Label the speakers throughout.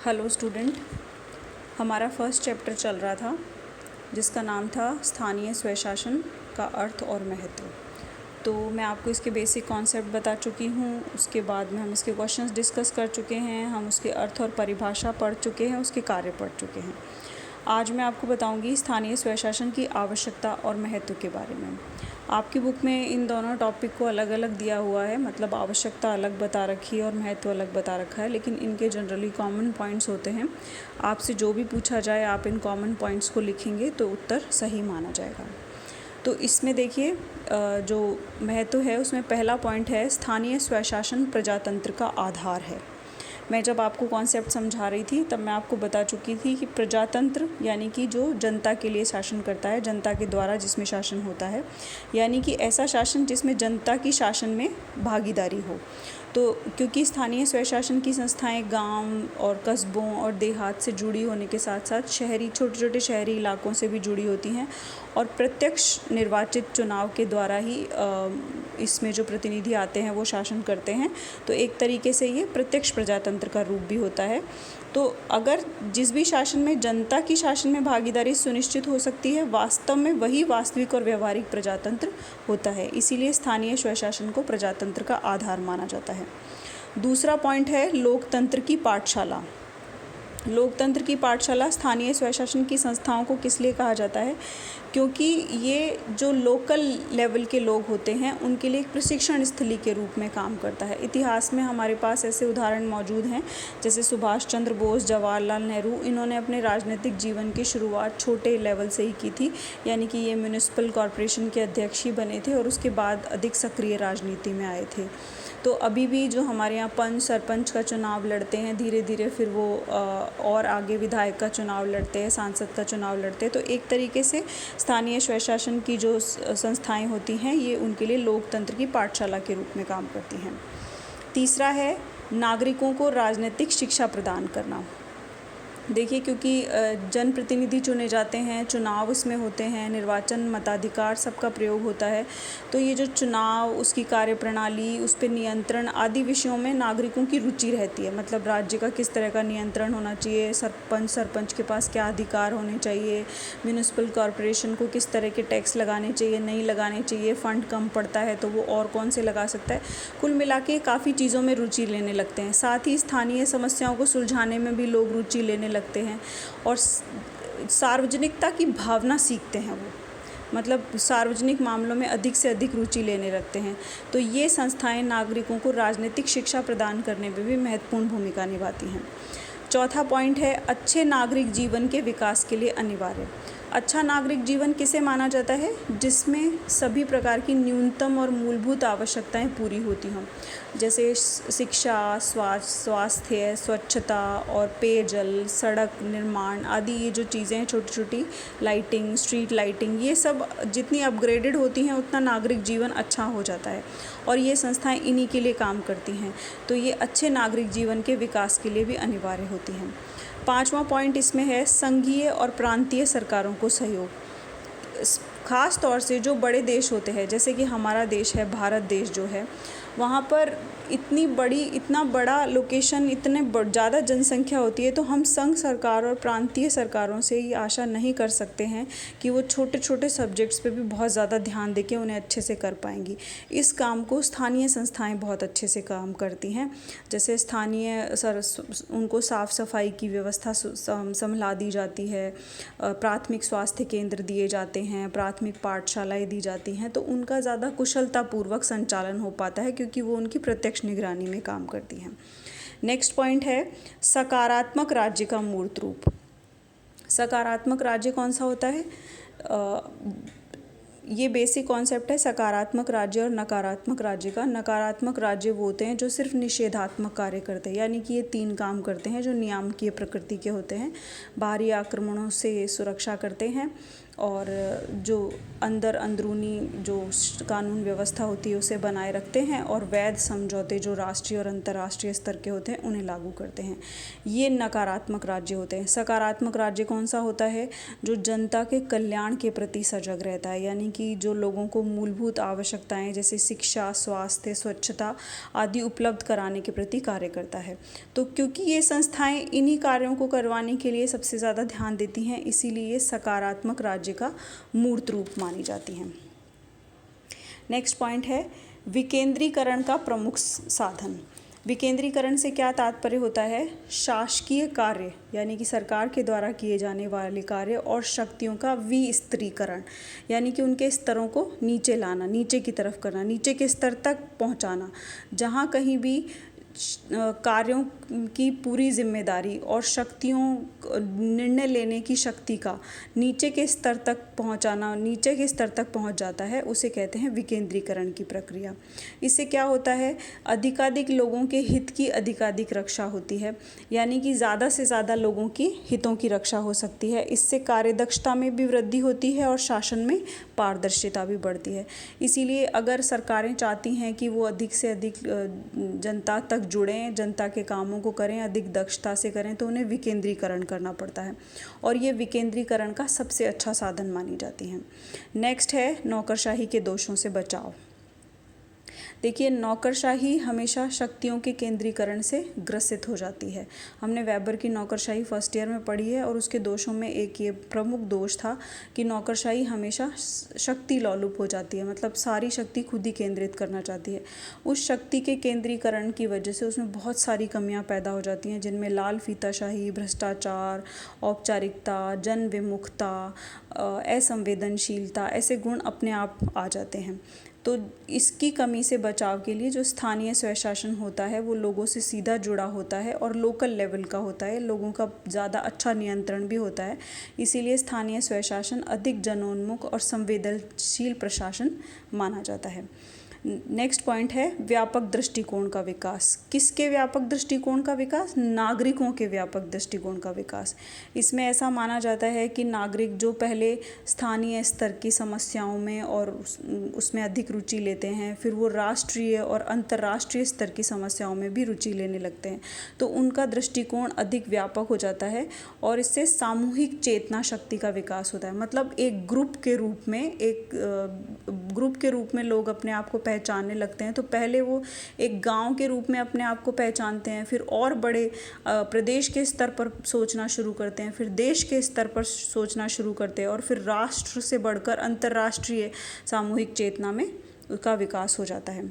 Speaker 1: Hello student, हमारा first chapter चल रहा था जिसका नाम था स्थानीय स्वशासन का अर्थ और महत्व। तो मैं आपको इसके बेसिक कॉन्सेप्ट बता चुकी हूँ। उसके बाद में हम इसके क्वेश्चंस डिस्कस कर चुके हैं, हम उसके अर्थ और परिभाषा पढ़ चुके हैं, उसके कार्य पढ़ चुके हैं। आज मैं आपको बताऊंगी स्थानीय स्वशासन की आवश्यकता और महत्व के बारे में। आपकी बुक में इन दोनों टॉपिक को अलग अलग दिया हुआ है, मतलब आवश्यकता अलग बता रखी है और महत्व अलग बता रखा है, लेकिन इनके जनरली कॉमन पॉइंट्स होते हैं। आपसे जो भी पूछा जाए आप इन कॉमन पॉइंट्स को लिखेंगे तो उत्तर सही माना जाएगा। तो इसमें देखिए, जो महत्व है उसमें पहला पॉइंट है स्थानीय स्वशासन प्रजातंत्र का आधार है। मैं जब आपको कॉन्सेप्ट समझा रही थी तब मैं आपको बता चुकी थी कि प्रजातंत्र यानी कि जो जनता के लिए शासन करता है, जनता के द्वारा जिसमें शासन होता है, यानी कि ऐसा शासन जिसमें जनता की शासन में भागीदारी हो। तो क्योंकि स्थानीय स्वशासन की संस्थाएं गांव और कस्बों और देहात से जुड़ी होने के साथ साथ शहरी छोटे छोटे शहरी इलाकों से भी जुड़ी होती हैं और प्रत्यक्ष निर्वाचित चुनाव के द्वारा ही इसमें जो प्रतिनिधि आते हैं वो शासन करते हैं। तो एक तरीके से ये प्रत्यक्ष प्रजातंत्र का रूप भी होता है। तो अगर जिस भी शासन में जनता की शासन में भागीदारी सुनिश्चित हो सकती है, वास्तव में वही वास्तविक और व्यवहारिक प्रजातंत्र होता है। इसीलिए स्थानीय स्वशासन को प्रजातंत्र का आधार माना जाता है। दूसरा पॉइंट है लोकतंत्र की पाठशाला। लोकतंत्र की पाठशाला स्थानीय स्वशासन की संस्थाओं को किस लिए कहा जाता है? क्योंकि ये जो लोकल लेवल के लोग होते हैं उनके लिए एक प्रशिक्षण स्थली के रूप में काम करता है। इतिहास में हमारे पास ऐसे उदाहरण मौजूद हैं, जैसे सुभाष चंद्र बोस, जवाहरलाल नेहरू। इन्होंने अपने राजनीतिक जीवन की शुरुआत छोटे लेवल से ही की थी, यानी कि ये म्यूनिसिपल कॉरपोरेशन के अध्यक्ष ही बने थे और उसके बाद अधिक सक्रिय राजनीति में आए थे। तो अभी भी जो हमारे यहाँ पंच सरपंच का चुनाव लड़ते हैं, धीरे धीरे फिर वो और आगे विधायक का चुनाव लड़ते हैं, सांसद का चुनाव लड़ते हैं। तो एक तरीके से स्थानीय स्वशासन की जो संस्थाएं होती हैं ये उनके लिए लोकतंत्र की पाठशाला के रूप में काम करती हैं। तीसरा है नागरिकों को राजनीतिक शिक्षा प्रदान करना। देखिए, क्योंकि जनप्रतिनिधि चुने जाते हैं, चुनाव उसमें होते हैं, निर्वाचन मताधिकार सबका प्रयोग होता है। तो ये जो चुनाव, उसकी कार्यप्रणाली, उस पर नियंत्रण आदि विषयों में नागरिकों की रुचि रहती है। मतलब राज्य का किस तरह का नियंत्रण होना चाहिए, सरपंच के पास क्या अधिकार होने चाहिए, म्यूनिसिपल कॉरपोरेशन को किस तरह के टैक्स लगाने चाहिए, नहीं लगाने चाहिए, फ़ंड कम पड़ता है तो वो और कौन से लगा सकता है। कुल मिला के काफ़ी चीज़ों में रुचि लेने लगते हैं। साथ ही स्थानीय समस्याओं को सुलझाने में भी लोग रुचि लेने लगते हैं और सार्वजनिकता की भावना सीखते हैं। वो मतलब सार्वजनिक मामलों में अधिक से अधिक रुचि लेने लगते हैं। तो ये संस्थाएं नागरिकों को राजनीतिक शिक्षा प्रदान करने में भी महत्वपूर्ण भूमिका निभाती हैं। चौथा पॉइंट है अच्छे नागरिक जीवन के विकास के लिए अनिवार्य। अच्छा नागरिक जीवन किसे माना जाता है? जिसमें सभी प्रकार की न्यूनतम और मूलभूत आवश्यकताएं पूरी होती हों, जैसे शिक्षा, स्वास्थ्य, स्वच्छता और पेयजल, सड़क निर्माण आदि। ये जो चीज़ें हैं, छोटी छोटी लाइटिंग, स्ट्रीट लाइटिंग, ये सब जितनी अपग्रेडेड होती हैं उतना नागरिक जीवन अच्छा हो जाता है और ये संस्थाएं इन्हीं के लिए काम करती हैं। तो ये अच्छे नागरिक जीवन के विकास के लिए भी अनिवार्य होती हैं। पांचवा पॉइंट इसमें है संघीय और प्रांतीय सरकारों को सहयोग। ख़ास तौर से जो बड़े देश होते हैं, जैसे कि हमारा देश है, भारत देश जो है, वहाँ पर इतना बड़ा लोकेशन, इतने ज़्यादा जनसंख्या होती है। तो हम संघ सरकार और प्रांतीय सरकारों से ये आशा नहीं कर सकते हैं कि वो छोटे छोटे सब्जेक्ट्स पे भी बहुत ज़्यादा ध्यान देके उन्हें अच्छे से कर पाएंगी। इस काम को स्थानीय संस्थाएं बहुत अच्छे से काम करती हैं। जैसे उनको साफ़ सफाई की व्यवस्था संभला दी जाती है, प्राथमिक स्वास्थ्य केंद्र दिए जाते हैं, प्राथमिक पाठशालाएँ दी जाती हैं। तो उनका ज़्यादा कुशलतापूर्वक संचालन हो पाता है क्योंकि वो उनकी प्रत्यक्ष निगरानी में काम करती हैं। नेक्स्ट पॉइंट है सकारात्मक राज्य का मूर्त रूप। सकारात्मक राज्य कौन सा होता है? ये बेसिक कॉन्सेप्ट है सकारात्मक राज्य और नकारात्मक राज्य का। नकारात्मक राज्य वो होते हैं जो सिर्फ निषेधात्मक कार्य करते हैं, यानी कि ये 3 काम करते हैं जो नियामकीय प्रकृति के होते हैं। बाहरी आक्रमणों से सुरक्षा करते हैं और जो अंदरूनी जो कानून व्यवस्था होती है उसे बनाए रखते हैं, और वैध समझौते जो राष्ट्रीय और अंतर्राष्ट्रीय स्तर के होते हैं उन्हें लागू करते हैं। ये नकारात्मक राज्य होते हैं। सकारात्मक राज्य कौन सा होता है? जो जनता के कल्याण के प्रति सजग रहता है, यानी कि जो लोगों को मूलभूत आवश्यकताएं जैसे शिक्षा, स्वास्थ्य, स्वच्छता आदि उपलब्ध कराने के प्रति कार्य करता है। तो क्योंकि ये संस्थाएं इन्हीं कार्यों को करवाने के लिए सबसे ज़्यादा ध्यान देती हैं, इसीलिए सकारात्मक राज्य का मूर्त रूप मानी जाती हैं। नेक्स्ट पॉइंट है विकेंद्रीकरण का प्रमुख साधन। विकेंद्रीकरण से क्या तात्पर्य होता है? शासकीय कार्य यानी कि सरकार के द्वारा किए जाने वाले कार्य और शक्तियों का विस्तारीकरण, यानी कि उनके स्तरों को नीचे लाना, नीचे की तरफ करना, नीचे के स्तर तक पहुंचाना। जहां कहीं भी कार्यों की पूरी जिम्मेदारी और शक्तियों, निर्णय लेने की शक्ति का नीचे के स्तर तक पहुंचाना, नीचे के स्तर तक पहुंच जाता है, उसे कहते हैं विकेंद्रीकरण की प्रक्रिया। इससे क्या होता है? अधिकाधिक लोगों के हित की अधिकाधिक रक्षा होती है, यानी कि ज़्यादा से ज़्यादा लोगों की हितों की रक्षा हो सकती है। इससे कार्यदक्षता में भी वृद्धि होती है और शासन में पारदर्शिता भी बढ़ती है। इसीलिए अगर सरकारें चाहती हैं कि वो अधिक से अधिक जनता तक जुड़ें, जनता के कामों को करें, अधिक दक्षता से करें, तो उन्हें विकेंद्रीकरण करना पड़ता है, और ये विकेंद्रीकरण का सबसे अच्छा साधन मानी जाती हैं। नेक्स्ट है नौकरशाही के दोषों से बचाव। देखिए, नौकरशाही हमेशा शक्तियों के केंद्रीकरण से ग्रसित हो जाती है। हमने वेबर की नौकरशाही फर्स्ट ईयर में पढ़ी है, और उसके दोषों में एक ये प्रमुख दोष था कि नौकरशाही हमेशा शक्ति लोलुप हो जाती है, मतलब सारी शक्ति खुद ही केंद्रित करना चाहती है। उस शक्ति के केंद्रीकरण की वजह से उसमें बहुत सारी कमियां पैदा हो जाती हैं, जिनमें लाल फीताशाही, भ्रष्टाचार, औपचारिकता, जन विमुखता, असंवेदनशीलता, ऐसे गुण अपने आप आ जाते हैं। तो इसकी कमी से बचाव के लिए जो स्थानीय स्वशासन होता है वो लोगों से सीधा जुड़ा होता है और लोकल लेवल का होता है, लोगों का ज़्यादा अच्छा नियंत्रण भी होता है। इसीलिए स्थानीय स्वशासन अधिक जनोन्मुख और संवेदनशील प्रशासन माना जाता है। नेक्स्ट पॉइंट है व्यापक दृष्टिकोण का विकास। किसके व्यापक दृष्टिकोण का विकास? नागरिकों के व्यापक दृष्टिकोण का विकास। इसमें ऐसा माना जाता है कि नागरिक जो पहले स्थानीय स्तर की समस्याओं में और उसमें अधिक रुचि लेते हैं, फिर वो राष्ट्रीय और अंतर्राष्ट्रीय स्तर की समस्याओं में भी रुचि लेने लगते हैं, तो उनका दृष्टिकोण अधिक व्यापक हो जाता है, और इससे सामूहिक चेतना शक्ति का विकास होता है। मतलब एक ग्रुप के रूप में लोग अपने आप को पहचानने लगते हैं। तो पहले वो एक गांव के रूप में अपने आप को पहचानते हैं, फिर और बड़े प्रदेश के स्तर पर सोचना शुरू करते हैं, फिर देश के स्तर पर सोचना शुरू करते हैं, और फिर राष्ट्र से बढ़कर अंतर्राष्ट्रीय सामूहिक चेतना में उसका विकास हो जाता है।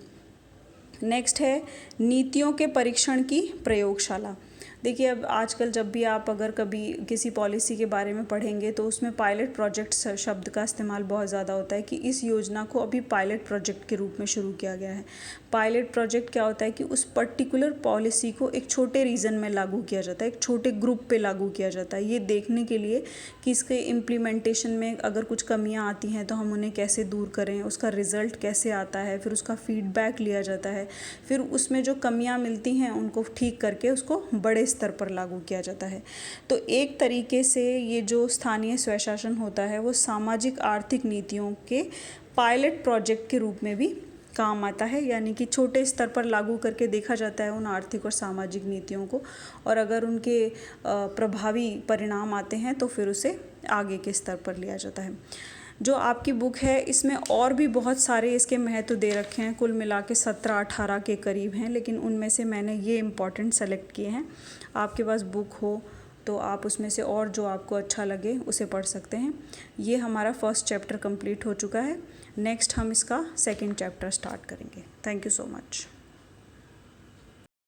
Speaker 1: नेक्स्ट है नीतियों के परीक्षण की प्रयोगशाला। देखिए, अब आजकल जब भी आप अगर कभी किसी पॉलिसी के बारे में पढ़ेंगे तो उसमें पायलट प्रोजेक्ट शब्द का इस्तेमाल बहुत ज़्यादा होता है कि इस योजना को अभी पायलट प्रोजेक्ट के रूप में शुरू किया गया है। पायलट प्रोजेक्ट क्या होता है कि उस पर्टिकुलर पॉलिसी को एक छोटे रीजन में लागू किया जाता है, एक छोटे ग्रुप पे लागू किया जाता है, ये देखने के लिए कि इसके इम्प्लीमेंटेशन में अगर कुछ कमियां आती हैं तो हम उन्हें कैसे दूर करें, उसका रिज़ल्ट कैसे आता है, फिर उसका फीडबैक लिया जाता है, फिर उसमें जो कमियां मिलती हैं उनको ठीक करके उसको बड़े स्तर पर लागू किया जाता है। तो एक तरीके से ये जो स्थानीय स्वशासन होता है वो सामाजिक आर्थिक नीतियों के पायलट प्रोजेक्ट के रूप में भी काम आता है, यानी कि छोटे स्तर पर लागू करके देखा जाता है उन आर्थिक और सामाजिक नीतियों को, और अगर उनके प्रभावी परिणाम आते हैं तो फिर उसे आगे के स्तर पर लिया जाता है। जो आपकी बुक है इसमें और भी बहुत सारे इसके महत्व दे रखे हैं, कुल मिला के 17-18 के करीब हैं, लेकिन उनमें से मैंने ये इम्पॉर्टेंट सेलेक्ट किए हैं। आपके पास बुक हो तो आप उसमें से और जो आपको अच्छा लगे उसे पढ़ सकते हैं। ये हमारा फर्स्ट चैप्टर कंप्लीट हो चुका है। नेक्स्ट हम इसका सेकंड चैप्टर स्टार्ट करेंगे। Thank you so much.